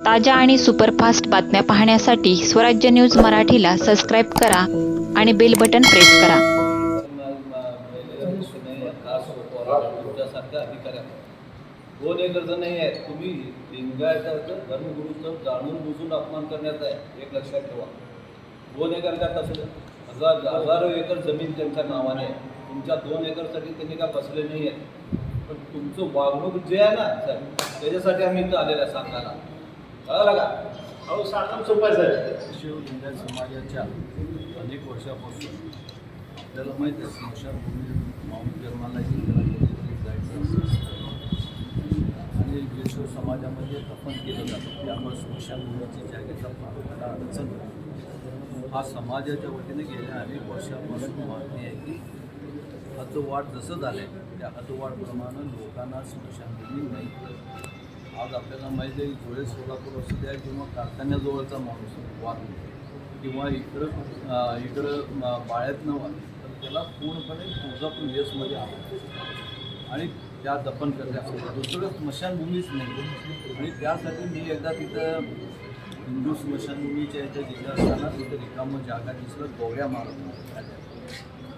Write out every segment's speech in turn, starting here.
ताज्या आणि सुपरफास्ट बातम्या पाहण्यासाठी स्वराज्य न्यूज मराठीला सबस्क्राईब करा आणि बेल बटन प्रेस करा. तुमच्यासारख्या अधिकाऱ्यांना 2 एकर नाही आहे. तुम्ही लिंगायताचं धर्मगुरूचं जाणून बुजून अपमान करण्याचा आहे, एक लक्षात ठेवा. 2 एकर काय तसं हजारो एकर जमीन त्यांच्या नावाने आहे. तुमच्या 2 एकरसाठी त्यांनी काय बसले नाही आहेत. पण तुमचं वागणूक जे आहे ना साहेब, त्याच्यासाठी आम्ही इथं आलेलं आहे सांगायला. कळलं का? अहो सांगणं सोपं आहे साहेब. शिवलिंगायत समाजाच्या अनेक वर्षापासून आपल्याला माहीत आहे स्मशानभूमी माऊली जन्माला जायचं असतं आणि जे समाजामध्ये दफन केलं जातं त्यामुळे स्मशानभूमीची जागेचा फार मोठा अडचण होतो. हा समाजाच्या वतीने गेल्या अनेक वर्षापासून मागणी आहे की हद्दवाढ जसं झालं आहे त्या हद्दवाढप्रमाणे लोकांना स्मशानभूमी नाही. आज आपल्याला माहिती आहे धुळे सोलापूर असू द्या किंवा कारखान्याजवळचा माणूस वाद किंवा इकडं बाळ्यातनं वाद, तर त्याला पूर्णपणे तुळजापूर येसमध्ये आलं आणि त्या दफन करण्यासाठी दुसरं स्मशानभूमीच नाही. आणि त्यासाठी मी एकदा तिथं हिंदू स्मशानभूमीच्या इथं गेलं असताना तिथं रिकामं जागा दिसलं गोळ्या मारत.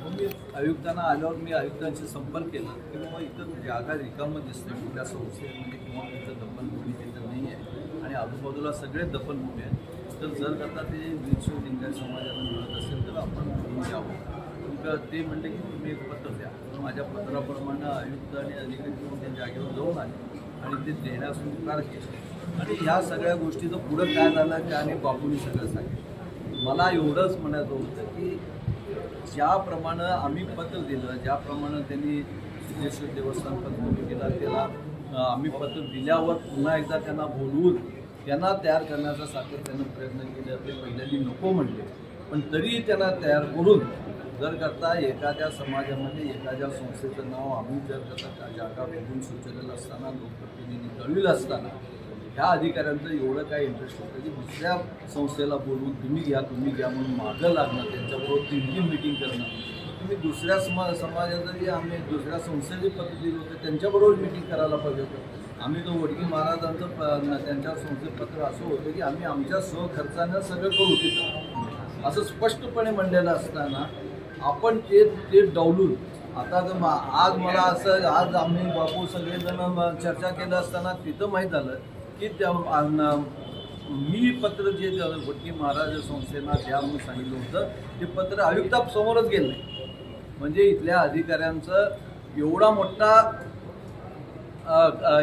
मग मी आयुक्तांना आल्यावर मी आयुक्तांशी संपर्क केला की बाबा इथं जागा रिकामं दिसते कुठल्या संस्थेमध्ये किंवा इथं दफनभूमी तिथं नाही आहे आणि आजूबाजूला सगळे दफनभूमी आहेत. तर जर करता ते शिवलिंगायत समाजाला मिळत असेल तर आपण घेऊन जावं. ते म्हणले की तुम्ही एक पत्र द्या. तर माझ्या पत्राप्रमाणे आयुक्त आणि अधिकारी किंवा त्या जागेवर जाऊन आले आणि ते देण्यास स्वीकार केलं. आणि ह्या सगळ्या गोष्टीचं पुढं काय झालं की आणि बापूंनी सगळं सांगितलं. मला एवढंच म्हणायचं होतं की ज्याप्रमाणे आम्ही पत्र दिलं, ज्याप्रमाणे त्यांनी सिद्धेश्वर देवस्थान पत्र केला, त्याला आम्ही पत्र दिल्यावर पुन्हा एकदा त्यांना बोलवून त्यांना तयार करण्याचा सातत्यानं प्रयत्न केले. ते पहिल्यांदा नको म्हणले, पण तरीही त्यांना तयार करून जर करता एखाद्या समाजामध्ये एखाद्या संस्थेचं नाव आम्ही जर करता जागा बघून सुचवलेलं असताना लोकप्रतिनिधी कळविलं असताना ह्या अधिकाऱ्यांचं एवढं काय इंटरेस्ट होतं की दुसऱ्या संस्थेला बोलवून तुम्ही घ्या म्हणून मागं लागणं, त्यांच्याबरोबर 3 मीटिंग करणं. तुम्ही दुसऱ्या समाजाचं जे आम्ही दुसऱ्या संस्थेचे पत्र दिलं होतं त्यांच्याबरोबर मीटिंग करायला पाहिजे होतं. आम्ही तो वडकी महाराजांचं त्यांच्या संस्थेत पत्र असं होतं की आम्ही आमच्या स्वखर्चानं सगळं करू तिथं असं स्पष्टपणे म्हणलेलं असताना आपण ते डावलून आता जर आज मला असं आज आम्ही बापू सगळेजण चर्चा केलं असताना तिथं माहीत झालं की त्या मी पत्र जे वडकी महाराज संस्थेला द्या म्हणून सांगितलं होतं ते पत्र आयुक्तासमोरच गेलं नाही. म्हणजे इथल्या अधिकाऱ्यांचं एवढा मोठा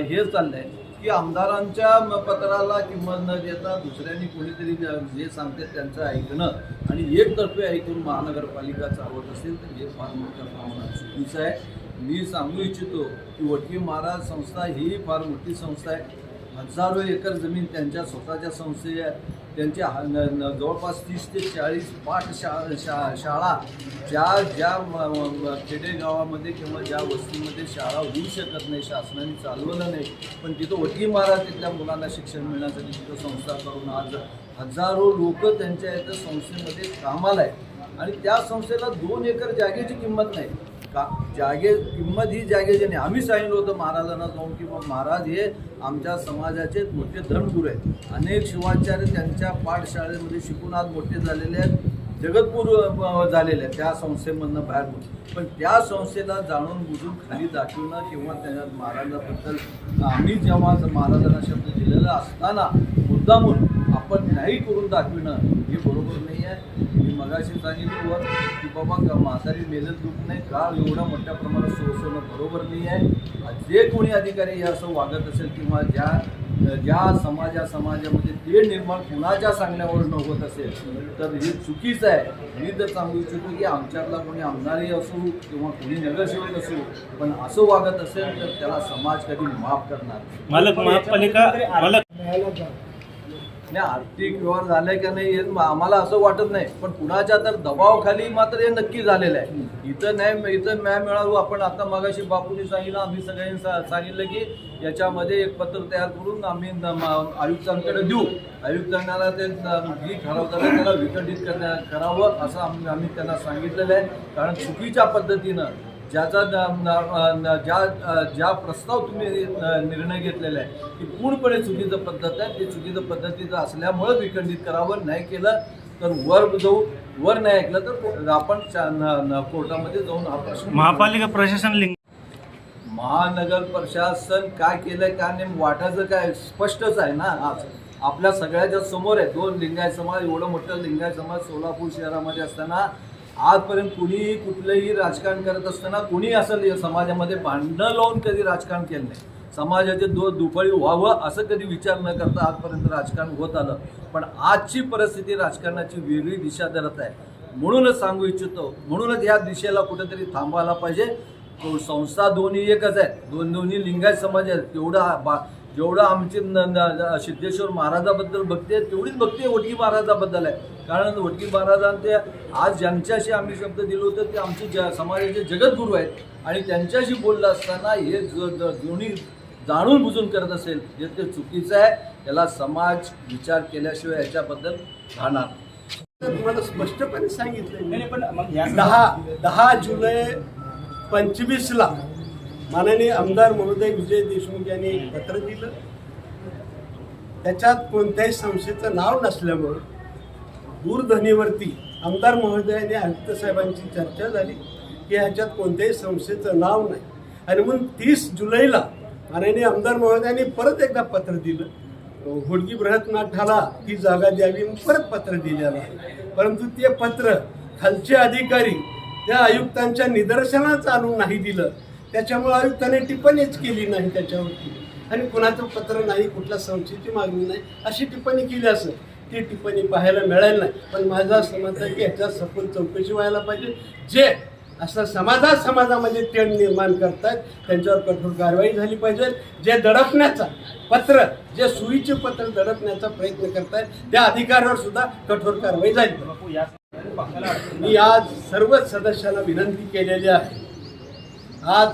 हे चाललं आहे की आमदारांच्या पत्राला किंमत न देता दुसऱ्यांनी कोणीतरी जे सांगते त्यांचं ऐकणं आणि एकतर्फे ऐकून महानगरपालिका चालवत असेल तर हे फार मोठ्या प्रमाणात चुकीचं आहे. मी सांगू इच्छितो की वडकी महाराज संस्था ही फार मोठी संस्था आहे. हजारो एकर जमीन त्यांच्या स्वतःच्या संस्थे आहे. त्यांच्या जवळपास 30 ते 40 शाळा ज्या खेडेगावामध्ये किंवा ज्या वस्तीमध्ये शाळा होऊ शकत नाही, शासनाने चालवलं नाही, पण तिथं वडकी महाराज तिथल्या मुलांना शिक्षण मिळण्यासाठी तिथं संस्था करून आज हजारो लोक त्यांच्या इथं संस्थेमध्ये कामाला आहे. आणि त्या संस्थेला 2 एकर जागेची किंमत नाही का? किंमत ही जागेची नाही. आम्ही सांगितलं होतं महाराजांना जाऊन की महाराज हे आमच्या समाजाचे मोठे धर्मगुरू आहेत. अनेक शिवाचार्य त्यांच्या पाठशाळेमध्ये शिकून आज मोठे झालेले आहेत, जगद्गुरू झालेले आहेत त्या संस्थेमधनं बाहेर होऊन. पण त्या संस्थेला जाणून बुजून खाली दाखवणं किंवा त्या महाराजांबद्दल आम्ही जेव्हा महाराजांना शब्द दिलेला असताना मुद्दामून आपण नाही करून दाखविणं हे बरोबर नाही आहे. मी मगाशी सांगितलं की बाबा म्हातारी मेलेलं दुःख नाही, काळ एवढा मोठ्या प्रमाणात सोसवणं बरोबर नाही आहे. जे कोणी अधिकारी हे असं वागत असेल किंवा ज्या समाजामध्ये ते निर्माण कुणाच्या सांगण्यावरून होत असेल तर हे चुकीचं आहे. मी तर सांगू इच्छितो की आमच्यातला कोणी आमदारही असू किंवा कोणी नगरसेवक असू पण असं वागत असेल तर त्याला समाज कधी माफ करणार नाही. आर्थिक व्यवहार झालाय का नाही हे आम्हाला असं वाटत नाही, पण कुणाच्या तर दबावाखाली मात्र हे नक्की झालेलं आहे. इथं न्याय मिळावं. आपण आता मगाशी बापूंनी सांगितलं, आम्ही सगळ्यांनी सांगितलं की याच्यामध्ये एक पत्र तयार करून आम्ही आयुक्तांकडे देऊ. आयुक्तांना ते जी ठरवताना त्याला विकटित करावं असं आम्ही त्यांना सांगितलेलं आहे. कारण चुकीच्या पद्धतीनं ज्याचा ज्या प्रस्ताव तुम्ही निर्णय घेतलेला आहे की पूर्णपणे चुकीचं पद्धत आहे, ते चुकीचं पद्धतीचं असल्यामुळं विखंडित करावं. नाही केलं तर वर नाही ऐकलं तर आपण कोर्टामध्ये जाऊन हा प्रश्न. महापालिका प्रशासन महानगर प्रशासन काय केलंय का नाही वाटायचं काय स्पष्टच आहे ना. आज आपल्या सगळ्याच्या समोर आहे. 2 लिंगायत समाज, एवढं मोठं लिंगायत समाज सोलापूर शहरामध्ये असताना आजपर्यंत कुणीही कुठलंही राजकारण करत असताना कुणी असं समाजामध्ये भांडणं लावून कधी राजकारण केलं नाही. समाजाचे दुफळी व्हावं असं कधी विचार न करता आजपर्यंत राजकारण होत आलं. पण आजची परिस्थिती राजकारणाची वेगळी दिशा धरत आहे. म्हणूनच सांगू इच्छितो, म्हणूनच या दिशेला कुठेतरी थांबायला पाहिजे. संस्था दोन्ही एकच आहेत, दोन्ही लिंगायत समाज आहेत. जेवढं आमची सिद्धेश्वर महाराजाबद्दल भक्ती आहे तेवढीच भक्ती वडकी महाराजाबद्दल आहे. कारण वडकी महाराजांचे आज ज्यांच्याशी आम्ही शब्द दिलो होतो ते आमचे समाजाचे जगद्गुरू आहेत आणि त्यांच्याशी बोललं असताना हे दोन्ही जाणून बुजून करत असेल जे ते चुकीचं आहे. त्याला समाज विचार केल्याशिवाय याच्याबद्दल राहणार. तुम्हाला स्पष्टपणे सांगितलं पण 10 जुलै 25ला माननीय आमदार महोदय विजय देशमुख यांनी पत्र दिलं. त्याच्यात कोणत्याही संस्थेचं नाव नसल्यामुळं दूरध्वनीवरती आमदार महोदयाने आयुक्त साहेबांची चर्चा झाली की ह्याच्यात कोणत्याही संस्थेचं नाव नाही. आणि म्हणून 30 जुलैला माननीय आमदार महोदयांनी परत एकदा पत्र दिलं. होडगी बृहन्नाथाला ती जागा द्यावी म्हणून परत पत्र दिलेलं आहे. परंतु ते पत्र खालचे अधिकारी त्या आयुक्तांच्या निदर्शनास आणून नाही दिलं. त्याच्यामुळे आयुक्तांनी टिप्पणीच केली नाही त्याच्यावरती आणि कुणाचं पत्र नाही, कुठल्या संस्थेची मागणी नाही अशी टिप्पणी केली असेल. ती टिप्पणी पाहायला मिळाली नाही. पण माझा असं मत आहे की ह्याच्यात सखोल चौकशी व्हायला पाहिजे. जे असं समाजामध्ये तेढ निर्माण करतात त्यांच्यावर कठोर कारवाई झाली पाहिजे. जे दडपण्याचा पत्र, जे सुईचे पत्र दडपण्याचा प्रयत्न करतात त्या अधिकाऱ्यावर सुद्धा कठोर कारवाई झाली पाहिजे. मी आज सर्व सदस्यांना विनंती केलेली आहे. आज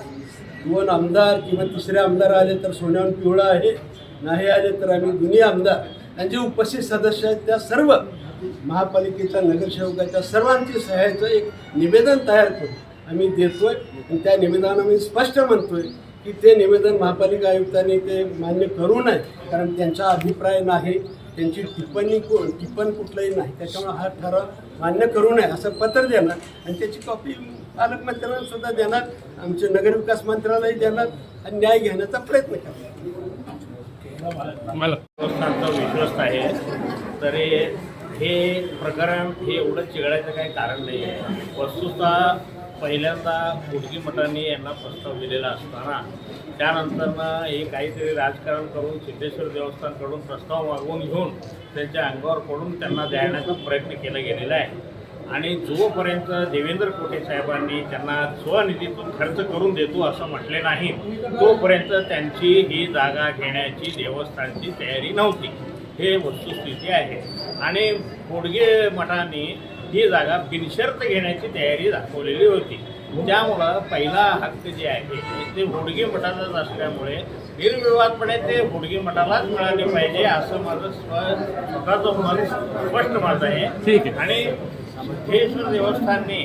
2 आमदार किंवा 3रे आमदार आले तर सोन्याहून पिवळा आहे, नाही आले तर आम्ही दोन्ही आमदार आणि जे उपस्थित सदस्य आहेत त्या सर्व महापालिकेच्या नगरसेवकाच्या सर्वांची सहाय्याचं एक निवेदन तयार करून आम्ही देतोय. आणि त्या निवेदनामध्ये स्पष्ट म्हणतोय की ते निवेदन महापालिका आयुक्तांनी ते मान्य करू नये. कारण त्यांचा अभिप्राय नाही, त्यांची टिप्पण कुठलंही नाही. त्याच्यामुळे हा ठराव मान्य करू नये असं पत्र देणार आणि त्याची कॉपी पालकमंत्र्यांना सुद्धा देणार, आमचे नगरविकास मंत्र्यालाही देणार आणि न्याय घेण्याचा प्रयत्न करणार. मला विश्वास आहे तरी हे प्रकरण हे एवढं चिघळायचं काही कारण नाही आहे. वस्तुतः पहिल्यांदा होडगी मठांनी यांना प्रस्ताव दिलेला असताना त्यानंतरनं हे काहीतरी राजकारण करून सिद्धेश्वर देवस्थानकडून प्रस्ताव मागवून घेऊन त्यांच्या अंगावर पडून त्यांना देण्याचा प्रयत्न केला गेलेला आहे. आणि जोपर्यंत देवेंद्र कोटे साहेबांनी त्यांना स्वनिधीतून खर्च करून देतो असं म्हटले नाही तोपर्यंत त्यांची ही जागा घेण्याची देवस्थानची तयारी नव्हती. हे वस्तुस्थिती आहे. आणि होडगे मठाने ही जागा बिनशर्त घेण्याची तयारी दाखवलेली होती. त्यामुळं पहिला हक्क जे आहे ते होडगे मठाचाच असल्यामुळे निर्विवादपणे ते होडगे मठालाच मिळाले पाहिजे असं माझं स्वतःचं मत स्पष्ट मत आहे. ठीक आहे. आणि सिद्धेश्वर देवस्थानने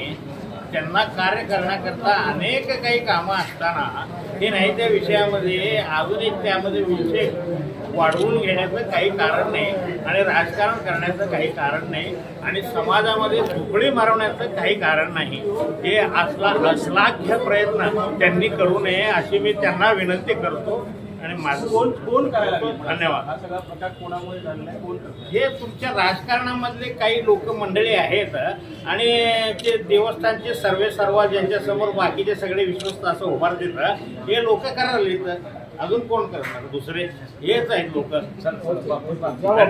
त्यांना कार्य करण्याकरता अनेक काही कामं असताना हे नाही त्या विषयामध्ये अजून एक त्यामध्ये विषय वाढवून घेण्याचं काही कारण नाही आणि राजकारण करण्याचं काही कारण नाही आणि समाजामध्ये तुकडी मारवण्याचं काही कारण नाही. हे असला अश्लाघ्य प्रयत्न त्यांनी करू नये अशी मी त्यांना विनंती करतो. आणि माझं कोण करायला धन्यवाद. हा सगळा प्रकार कोणामुळे झालेला आहे? कोण हे तुमच्या राजकारणामधले काही लोक मंडळी आहेत आणि ते देवस्थानचे सर्वा ज्यांच्यासमोर बाकीचे सगळे विश्वस्त असं उभारतात हे लोक करायला अजून कोण करणार? दुसरे हेच आहेत लोक. धन्यवाद.